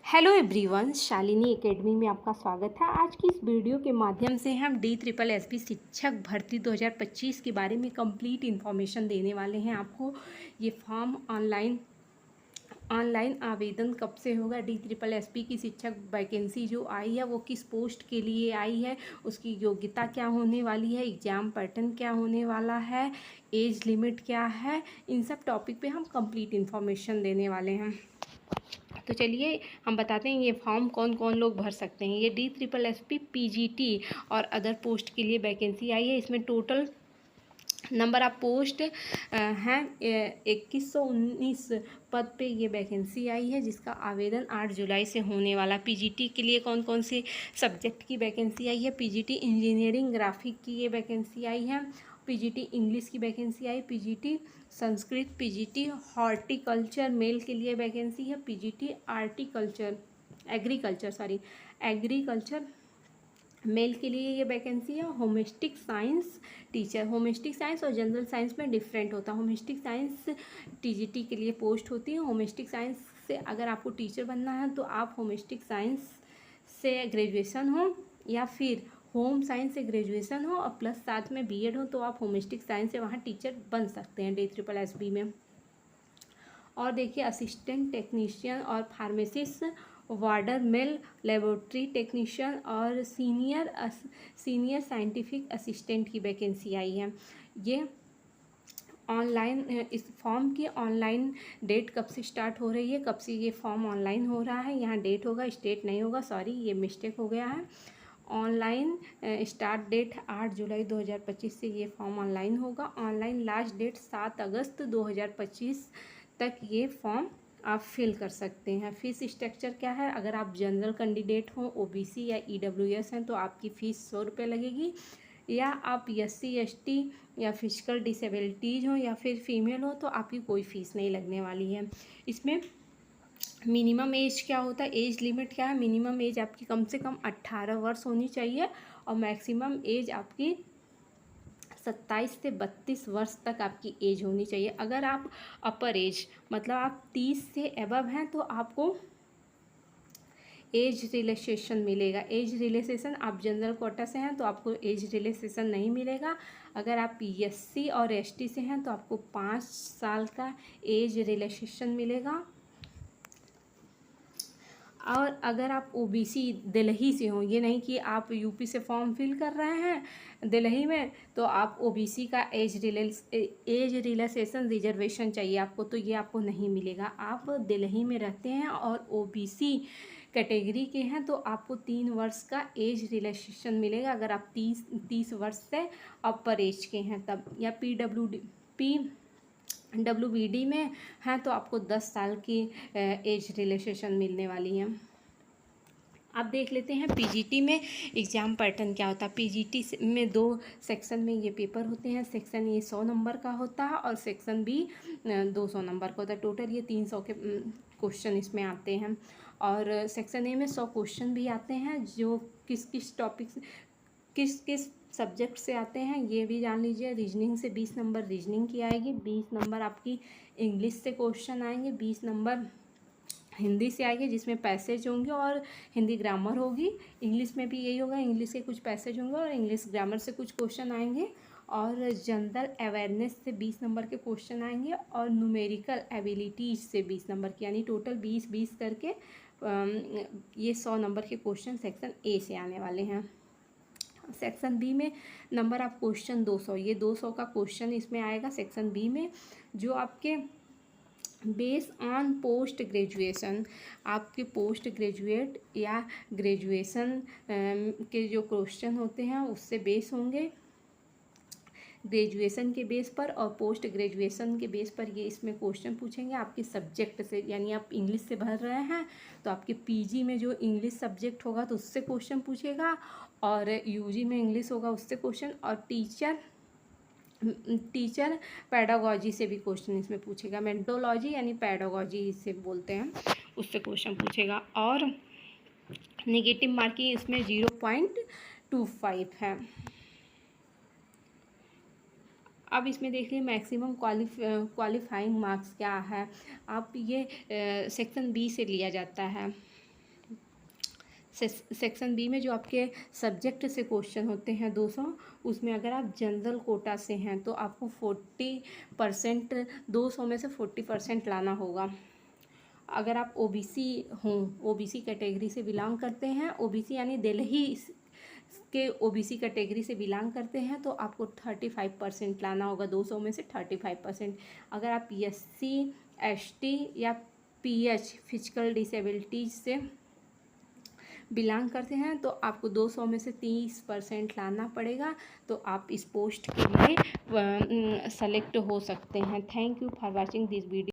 Hello everyone, Shalini academy में आपका स्वागत है। आज की इस वीडियो के माध्यम से हम DSSS शिक्षक भर्ती 2025 के बारे में कंप्लीट इन्फॉर्मेशन देने वाले हैं आपको। ये फॉर्म ऑनलाइन आवेदन कब से होगा, DSSS की शिक्षक वैकेंसी जो आई है वो किस पोस्ट के लिए आई है, उसकी योग्यता क्या होने वाली है, एग्ज़ाम पैटर्न क्या होने वाला है, एज लिमिट क्या है, इन सब टॉपिक पे हम कंप्लीट इन्फॉर्मेशन देने वाले हैं। तो चलिए हम बताते हैं ये फॉर्म कौन कौन लोग भर सकते हैं। ये DSSS PGT और अदर पोस्ट के लिए वैकेंसी आई है। इसमें टोटल नंबर ऑफ पोस्ट हैं 2119 पद पे ये वैकेंसी आई है, जिसका आवेदन 8 जुलाई से होने वाला। PGT के लिए कौन कौन से सब्जेक्ट की वैकेंसी आई है। PGT इंजीनियरिंग ग्राफिक की ये वैकेंसी आई है। PGT इंग्लिश की वैकेंसी आई। PGT Sanskrit, PGT horticulture male के लिए वैकेंसी है। PGT एग्रीकल्चर मेल के लिए ये वैकेंसी है। होमिस्टिक साइंस टीचर, होमिस्टिक साइंस और जनरल साइंस में डिफरेंट होता है। होमिस्टिक साइंस TGT के लिए पोस्ट होती है। होमिस्टिक साइंस से अगर आपको टीचर बनना है तो आप होमिस्टिक साइंस से ग्रेजुएशन हो या फिर होम साइंस से ग्रेजुएशन हो और प्लस साथ में BEd हो तो आप होमिस्टिक साइंस से वहाँ टीचर बन सकते हैं DSSS में। और देखिए असिस्टेंट टेक्नीशियन और फार्मेसिस्ट, वार्डर मेल, लेबोरेटरी टेक्नीशियन और सीनियर साइंटिफिक असिस्टेंट की वैकेंसी आई है। ये ऑनलाइन, इस फॉर्म की ऑनलाइन डेट कब से स्टार्ट हो रही है, कब से ये फॉर्म ऑनलाइन हो रहा है, यहाँ डेट होगा, स्टेट नहीं होगा, सॉरी ये मिस्टेक हो गया है। ऑनलाइन स्टार्ट डेट 8 जुलाई 2025 से ये फॉर्म ऑनलाइन होगा। ऑनलाइन लास्ट डेट 7 अगस्त 2025 तक ये फॉर्म आप फिल कर सकते हैं। फीस स्ट्रक्चर क्या है, अगर आप जनरल कैंडिडेट हो, OBC या EWS हैं तो आपकी फ़ीस 100 रुपये लगेगी, या आप SC ST या फिजिकल डिसेबिलिटीज़ हो या फिर फीमेल हो तो आपकी कोई फ़ीस नहीं लगने वाली है। इसमें मिनिमम एज क्या होता है, एज लिमिट क्या है। मिनिमम एज आपकी कम से कम 18 वर्ष होनी चाहिए और मैक्सिमम एज आपकी 27 से 32 वर्ष तक आपकी एज होनी चाहिए। अगर आप अपर एज मतलब आप 30 से एबव हैं तो आपको एज रिलैक्सेशन मिलेगा। एज रिलैक्सेशन, आप जनरल कोटा से हैं तो आपको एज रिलैक्सेशन नहीं मिलेगा। अगर आप SC और ST से हैं तो आपको 5 साल का एज रिलैक्सेशन मिलेगा। और अगर आप OBC दिल्ली से हो, ये नहीं कि आप UP से फॉर्म फिल कर रहे हैं दिल्ली में तो आप OBC का एज रिलैक्सेशन रिजर्वेशन चाहिए आपको, तो ये आपको नहीं मिलेगा। आप दिल्ली में रहते हैं और OBC कैटेगरी के हैं तो आपको 3 वर्ष का एज रिलैक्सेशन मिलेगा अगर आप 30 वर्ष से अपर एज के हैं तब। या PWD में हैं तो आपको 10 साल की एज रिलैक्सेशन मिलने वाली है। अब देख लेते हैं PGT में एग्ज़ाम पैटर्न क्या होता है। PGT में 2 सेक्शन में ये पेपर होते हैं। सेक्शन A 100 नंबर का होता है और सेक्शन B 200 नंबर का होता है। टोटल ये 300 के क्वेश्चन इसमें आते हैं। और सेक्शन A में 100 क्वेश्चन भी आते हैं जो किस किस टॉपिक से, किस किस सब्जेक्ट से आते हैं ये भी जान लीजिए। रीजनिंग से 20 नंबर रीजनिंग की आएगी, 20 नंबर आपकी इंग्लिश से क्वेश्चन आएंगे, 20 नंबर हिंदी से आएगी जिसमें पैसेज होंगे और हिंदी ग्रामर होगी। इंग्लिश में भी यही होगा, इंग्लिश के कुछ पैसेज होंगे और इंग्लिश ग्रामर से कुछ क्वेश्चन आएंगे। और जनरल अवेयरनेस से 20 नंबर के क्वेश्चन आएंगे और न्यूमेरिकल एबिलिटीज से 20 नंबर की, यानी टोटल 20-20 करके ये 100 नंबर के क्वेश्चन सेक्शन A से आने वाले हैं। सेक्शन B में नंबर ऑफ क्वेश्चन 200, ये 200 का क्वेश्चन इसमें आएगा सेक्शन B में, जो आपके बेस ऑन पोस्ट ग्रेजुएशन, आपके पोस्ट ग्रेजुएट या ग्रेजुएशन के जो क्वेश्चन होते हैं उससे बेस होंगे, ग्रेजुएशन के बेस पर और पोस्ट ग्रेजुएशन के बेस पर ये इसमें क्वेश्चन पूछेंगे आपके सब्जेक्ट से। यानी आप इंग्लिश से भर रहे हैं तो आपके PG में जो इंग्लिश सब्जेक्ट होगा तो उससे क्वेश्चन पूछेगा, और UG में इंग्लिश होगा उससे क्वेश्चन, और टीचर पैडागॉजी से भी क्वेश्चन इसमें पूछेगा। मेंटोलॉजी यानी पैडागॉजी इसे बोलते हैं, उससे क्वेश्चन पूछेगा। और नेगेटिव मार्किंग इसमें 0.25 है। अब इसमें देखिए मैक्सिमम क्वालिफाइंग मार्क्स क्या है। आप ये सेक्शन B से लिया जाता है। सेक्शन बी में जो आपके सब्जेक्ट से क्वेश्चन होते हैं 200, उसमें अगर आप जनरल कोटा से हैं तो आपको 40%, 200 में से 40% लाना होगा। अगर आप ओबीसी हों, ओबीसी कैटेगरी से बिलोंग करते हैं, ओबीसी यानी दिल्ली के ओबीसी कैटेगरी से बिलोंग करते हैं, तो आपको 35% लाना होगा, 200 में से 35%। अगर आप PSC ST या PH फिजिकल डिसेबिलिटीज से बिलोंग करते हैं तो आपको 200 में से 30% लाना पड़ेगा, तो आप इस पोस्ट के लिए सेलेक्ट हो सकते हैं। Thank you for watching this video.